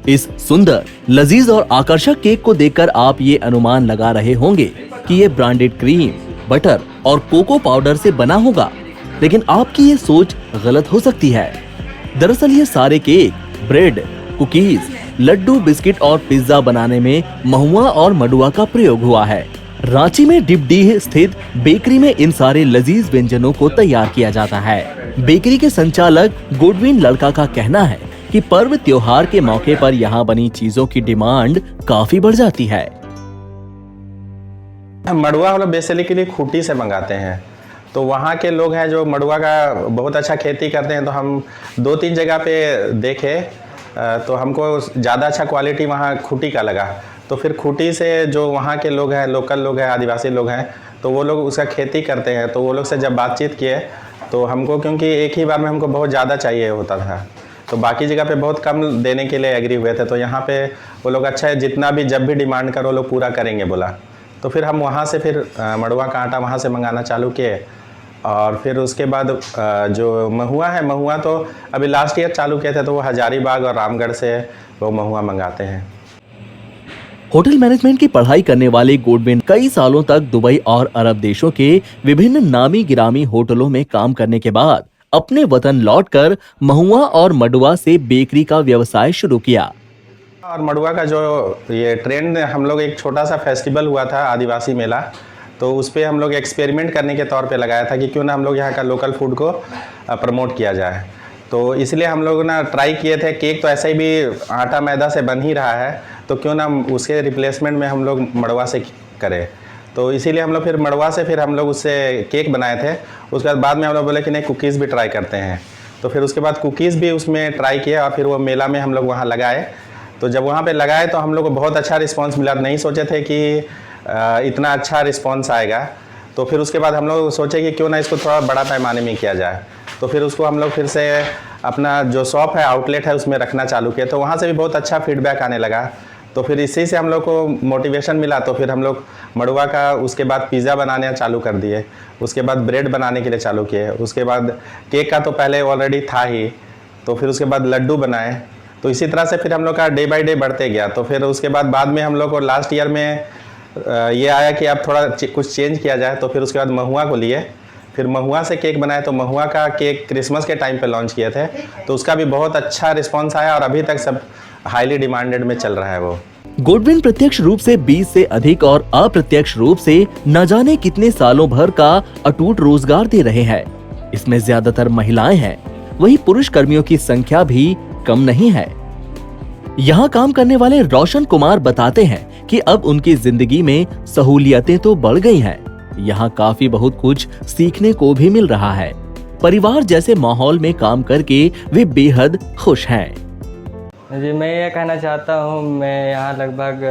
इस सुंदर, लजीज और आकर्षक केक को देखकर आप ये अनुमान लगा रहे होंगे कि ये ब्रांडेड क्रीम, बटर और कोको पाउडर से बना होगा, लेकिन आपकी ये सोच गलत हो सकती है। दरअसल ये सारे cake, bread, cookies, laddoo, biscuit और पिज्जा बनाने में महुआ और मडुआ का प्रयोग हुआ है। रांची में डिपडीह स्थित बेकरी में इन सारे लजीज व्यंजनों को तैयार किया जाता है। बेकरी के संचालक गुडविन लड़का का कहना है कि पर्व त्योहार के मौके पर यहाँ बनी चीजों की डिमांड काफी बढ़ जाती है। मड़ुआ हम लोग बेसिकली खूंटी से मंगाते हैं, तो वहाँ के लोग हैं जो मड़ुआ का बहुत अच्छा खेती करते हैं। तो हम 2-3 जगह पे देखे तो हमको ज़्यादा अच्छा क्वालिटी वहाँ खूंटी का लगा। तो फिर खूंटी से जो वहाँ के लोग हैं, लोकल लोग हैं, आदिवासी लोग हैं, तो वो लोग उसका खेती करते हैं। तो वो लोग से जब बातचीत किए तो हमको, क्योंकि एक ही बार में हमको बहुत ज़्यादा चाहिए होता था, तो बाकी जगह पे बहुत कम देने के लिए एग्री हुए थे। तो यहाँ पे वो लोग अच्छा है, जितना भी जब भी डिमांड करो लोग पूरा करेंगे बोला। तो फिर हम वहाँ से फिर मड़ुआ का आटा वहाँ से मंगाना चालू किए। और फिर उसके बाद जो महुआ है, महुआ तो अभी लास्ट ईयर चालू किए थे, तो वो हजारीबाग और रामगढ़ से वो महुआ मंगाते हैं। होटल मैनेजमेंट की पढ़ाई करने वाले गुडविन कई सालों तक दुबई और अरब देशों के विभिन्न नामी गिरामी होटलों में काम करने के बाद अपने वतन लौटकर महुआ और मडुआ से बेकरी का व्यवसाय शुरू किया। और मड़ुआ का जो ये ट्रेंड, हम लोग एक छोटा सा फेस्टिवल हुआ था, आदिवासी मेला, तो उस पर हम लोग एक्सपेरिमेंट करने के तौर पे लगाया था कि क्यों ना हम लोग यहाँ का लोकल फूड को प्रमोट किया जाए। तो इसलिए हम लोग ना ट्राई किए थे। केक तो ऐसे ही भी आटा मैदा से बन ही रहा है, तो क्यों ना उसके रिप्लेसमेंट में हम लोग मड़ुआ से करें। तो इसीलिए हम लोग फिर मड़ुआ से फिर हम लोग उससे केक बनाए थे। उसके बाद में हम लोग बोले कि नहीं, कुकीज़ भी ट्राई करते हैं। तो फिर उसके बाद कुकीज़ भी उसमें ट्राई किया और फिर वो मेला में हम लोग वहाँ लगाए। तो जब वहाँ पे लगाए तो हम लोग को बहुत अच्छा रिस्पांस मिला। नहीं सोचे थे कि इतना अच्छा रिस्पांस आएगा। तो फिर उसके बाद हम लोग सोचे कि क्यों ना इसको थोड़ा बड़ा पैमाने में किया जाए। तो फिर उसको हम लोग फिर से अपना जो शॉप है, आउटलेट है, उसमें रखना चालू किया। तो वहाँ से भी बहुत अच्छा फीडबैक आने लगा। तो फिर इसी से हम लोग को मोटिवेशन मिला। तो फिर हम लोग मड़ुआ का उसके बाद पिज़्ज़ा बनाने चालू कर दिए। उसके बाद ब्रेड बनाने के लिए चालू किए। उसके बाद केक का तो पहले ऑलरेडी था ही, तो फिर उसके बाद लड्डू बनाए। तो इसी तरह से फिर हम लोग का डे बाय डे बढ़ते गया। तो फिर उसके बाद में हम लोग को लास्ट ईयर में ये आया कि अब थोड़ा कुछ चेंज किया जाए। तो फिर उसके बाद महुआ को लिए, फिर महुआ से केक बनाए। तो महुआ का केक क्रिसमस के टाइम पे लॉन्च किए थे, तो उसका भी बहुत अच्छा रिस्पांस आया और अभी तक सब हाईली डिमांडेड में चल रहा है वो। गुडविन प्रत्यक्ष रूप से 20 से अधिक और अप्रत्यक्ष रूप से न जाने कितने सालों भर का अटूट रोजगार दे रहे हैं। इसमें ज्यादातर महिलाएं हैं, वही पुरुष कर्मियों की संख्या भी कम नहीं है। यहाँ काम करने वाले रोशन कुमार बताते हैं कि अब उनकी जिंदगी में सहूलियतें तो बढ़ गई हैं। यहाँ काफी बहुत कुछ सीखने को भी मिल रहा है। परिवार जैसे माहौल में काम करके वे बेहद खुश हैं। जी, मैं ये कहना चाहता हूँ, मैं यहाँ लगभग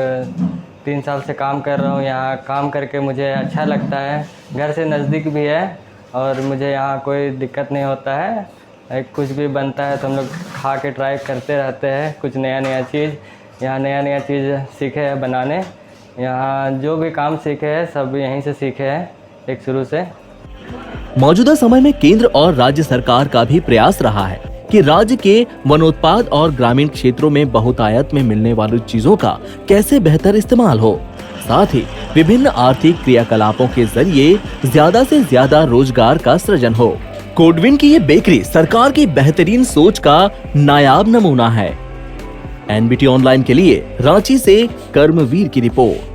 3 साल से काम कर रहा हूँ। यहाँ काम करके मुझे अच्छा लगता है। घर से नज़दीक भी है और मुझे यहाँ कोई दिक्कत नहीं होता है। कुछ भी बनता है तो हम लोग खा के ट्राई करते रहते हैं, कुछ नया नया चीज़। यहाँ नया नया चीज़ सीखे हैं बनाने। यहाँ जो भी काम सीखे हैं सब यहीं से सीखे हैं, एक शुरू से। मौजूदा समय में केंद्र और राज्य सरकार का भी प्रयास रहा है कि राज्य के वनोत्पाद और ग्रामीण क्षेत्रों में बहुतायत में मिलने वाली चीजों का कैसे बेहतर इस्तेमाल हो, साथ ही विभिन्न आर्थिक क्रियाकलापों के जरिए ज्यादा से ज्यादा रोजगार का सृजन हो। गुडविन की ये बेकरी सरकार की बेहतरीन सोच का नायाब नमूना है। एनबीटी ऑनलाइन के लिए रांची से कर्मवीर की रिपोर्ट।